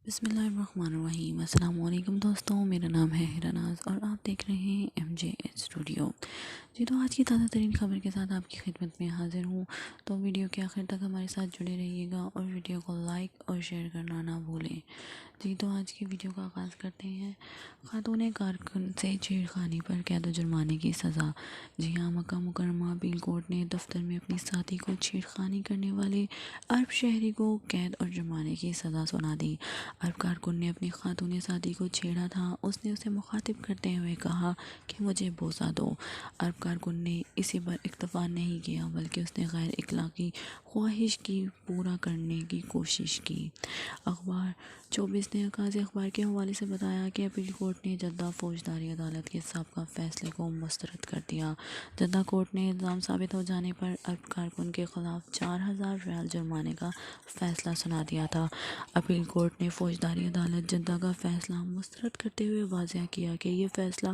بسم اللہ الرحمن الرحیم۔ السلام علیکم دوستوں، میرا نام ہے ہراناز اور آپ دیکھ رہے ہیں ایم جے ایچ اسٹوڈیو۔ جی تو آج کی تازہ ترین خبر کے ساتھ آپ کی خدمت میں حاضر ہوں، تو ویڈیو کے آخر تک ہمارے ساتھ جڑے رہیے گا اور ویڈیو کو لائک اور شیئر کرنا نہ بھولیں۔ جی تو آج کی ویڈیو کا آغاز کرتے ہیں۔ خاتون کارکن سے چھیڑخانی پر قید و جرمانے کی سزا۔ جی ہاں، مکہ مکرمہ اپیل کورٹ نے دفتر میں اپنی ساتھی کو چھیڑخانی کرنے والے عرب شہری کو قید اور جرمانے کی سزا سنا دی۔ عرب کارکن نے اپنی خاتون ساتھی کو چھیڑا تھا۔ اس نے اسے مخاطب کرتے ہوئے کہا کہ مجھے بوسہ دو۔ عرب کارکن نے اسی پر اکتفا نہیں کیا بلکہ اس نے غیر اخلاقی خواہش کی پورا کرنے کی کوشش کی۔ اخبار 24 نے عکاظ اخبار کے حوالے سے بتایا کہ اپیل کورٹ نے جدہ فوجداری عدالت کے سابقہ فیصلے کو مسترد کر دیا۔ جدہ کورٹ نے الزام ثابت ہو جانے پر عرب کارکن کے خلاف 4000 ریال جرمانے کا فیصلہ سنا دیا تھا۔ اپیل کورٹ نے فوجداری عدالت جدہ کا فیصلہ مسترد کرتے ہوئے واضح کیا کہ یہ فیصلہ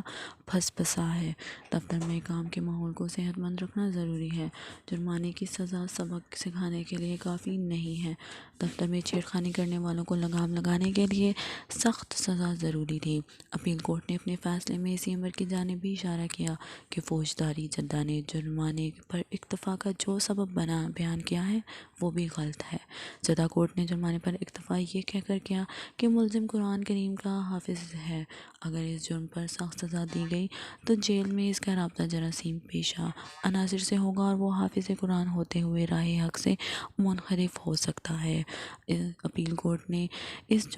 پھنس پھسا ہے۔ دفتر میں کام کے ماحول کو صحت مند رکھنا ضروری ہے۔ جرمانے کی سزا سبق سکھانے کے لیے کافی نہیں ہے۔ دفتر میں چھیڑخانی کرنے والوں کو لگام لگانے کے لیے سخت سزا ضروری تھی۔ اپیل کورٹ نے اپنے فیصلے میں اسی امر کی جانب بھی اشارہ کیا کہ فوجداری جدہ نے جرمانے پر اکتفا کا جو سبب بیان کیا ہے وہ بھی غلط ہے۔ جدہ کورٹ نے جرمانے پر اکتفا یہ کہہ کر کیا کہ ملزم قرآن کریم کا حافظ ہے۔ اگر اس جرم پر سخت سزا دی گئی تو جیل میں اس کا رابطہ جراثیم پیشہ عناصر سے ہوگا اور وہ حافظ قرآن ہوتے ہوئے راہ حق سے منحرف ہو سکتا ہے۔ اپیل کورٹ نے اس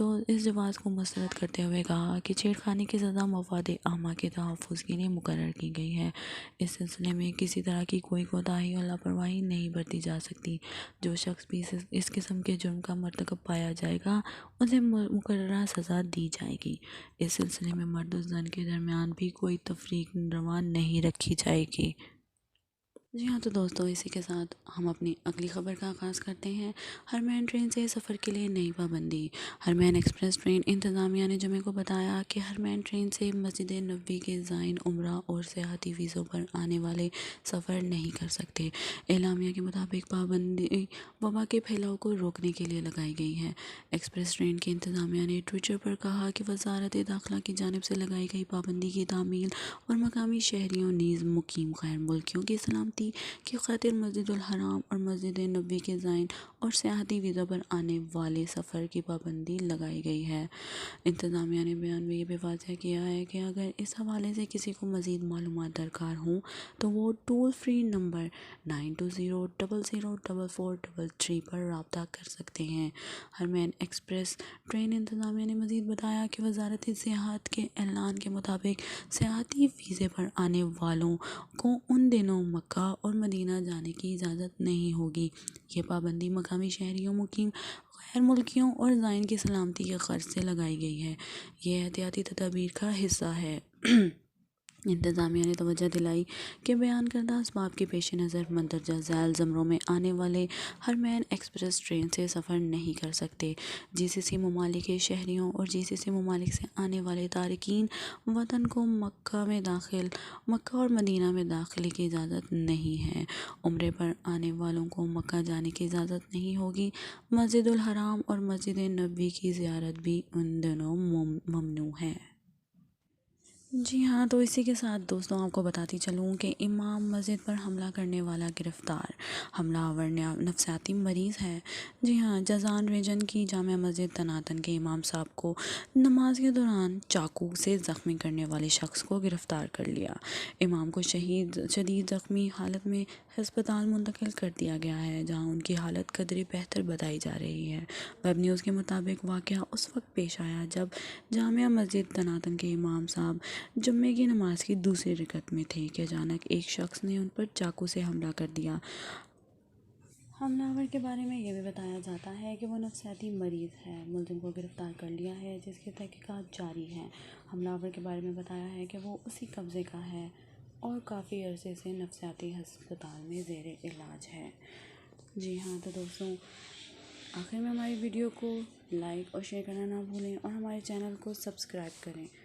جواز کو مسترد کرتے ہوئے کہا کہ چھیڑخانی کی سزا مفاد عامہ کے تحفظ کے لیے مقرر کی گئی ہے۔ اس سلسلے میں کسی طرح کی کوئی کوتاہی اور لاپرواہی نہیں برتی جا سکتی۔ جو شخص بھی اس قسم کے جرم کا مرتکب پایا جائے گا اسے مقررہ سزا دی جائے گی۔ اس سلسلے میں مرد و زن کے درمیان بھی کوئی تفریق روا نہیں رکھی جائے گی۔ جی ہاں، تو دوستوں اسی کے ساتھ ہم اپنی اگلی خبر کا آغاز کرتے ہیں۔ ہرمین ٹرین سے سفر کے لیے نئی پابندی۔ ہرمین ایکسپریس ٹرین انتظامیہ نے جمعے کو بتایا کہ ہرمین ٹرین سے مسجد نبوی کے زائرین عمرہ اور سیاحتی ویزوں پر آنے والے سفر نہیں کر سکتے۔ اعلامیہ کے مطابق پابندی وبا کے پھیلاؤ کو روکنے کے لیے لگائی گئی ہے۔ ایکسپریس ٹرین کی انتظامیہ نے ٹوئٹر پر کہا کہ وزارت داخلہ کی جانب سے لگائی گئی پابندی کی تعمیل اور مقامی شہریوں نیز مقیم غیر ملکیوں کی سلامتی کی خاطر مسجد الحرام اور مسجد نبوی کے زائرین اور سیاحتی ویزوں پر آنے والے سفر کی پابندی لگائی گئی ہے۔ انتظامیہ نے بیان میں یہ بھی واضح کیا ہے کہ اگر اس حوالے سے کسی کو مزید معلومات درکار ہوں تو وہ ٹول فری نمبر 9200004433 پر رابطہ کر سکتے ہیں۔ ہرمین ایکسپریس ٹرین انتظامیہ نے مزید بتایا کہ وزارت سیاحت کے اعلان کے مطابق سیاحتی ویزے پر آنے والوں کو ان دنوں مکہ اور مدینہ جانے کی اجازت نہیں ہوگی۔ یہ پابندی مقامی شہریوں، مقیم غیر ملکیوں اور زائرین کی سلامتی کے غرض سے لگائی گئی ہے۔ یہ احتیاطی تدابیر کا حصہ ہے۔ انتظامیہ نے توجہ دلائی کہ بیان کردہ اسباب کے پیش نظر مندرجہ ذیل زمروں میں آنے والے ہرمین ایکسپریس ٹرین سے سفر نہیں کر سکتے۔ جی سی سی ممالک کے شہریوں اور جی سی سی ممالک سے آنے والے تارکین وطن کو مکہ اور مدینہ میں داخلے کی اجازت نہیں ہے۔ عمرے پر آنے والوں کو مکہ جانے کی اجازت نہیں ہوگی۔ مسجد الحرام اور مسجد نبوی کی زیارت بھی ان دنوں ممنوع ہے۔ جی ہاں، تو اسی کے ساتھ دوستوں آپ کو بتاتی چلوں کہ امام مسجد پر حملہ کرنے والا گرفتار۔ حملہ آور نفسیاتی مریض ہے۔ جی ہاں، جازان ریجن کی جامع مسجد تناتن کے امام صاحب کو نماز کے دوران چاقو سے زخمی کرنے والے شخص کو گرفتار کر لیا۔ امام کو شدید زخمی حالت میں ہسپتال منتقل کر دیا گیا ہے جہاں ان کی حالت قدرے بہتر بتائی جا رہی ہے۔ ویب نیوز کے مطابق واقعہ اس وقت پیش آیا جب جامع مسجد تناتن کے امام صاحب جمعے کی نماز کی دوسری رکعت میں تھے کہ اچانک ایک شخص نے ان پر چاقو سے حملہ کر دیا۔ حملہ آور کے بارے میں یہ بھی بتایا جاتا ہے کہ وہ نفسیاتی مریض ہے۔ ملزم کو گرفتار کر لیا ہے جس کی تحقیقات جاری ہیں۔ حملہ آور کے بارے میں بتایا ہے کہ وہ اسی قبضے کا ہے اور کافی عرصے سے نفسیاتی ہسپتال میں زیر علاج ہے۔ جی ہاں، تو دوستوں آخر میں ہماری ویڈیو کو لائک اور شیئر کرنا نہ بھولیں اور ہمارے چینل کو سبسکرائب کریں۔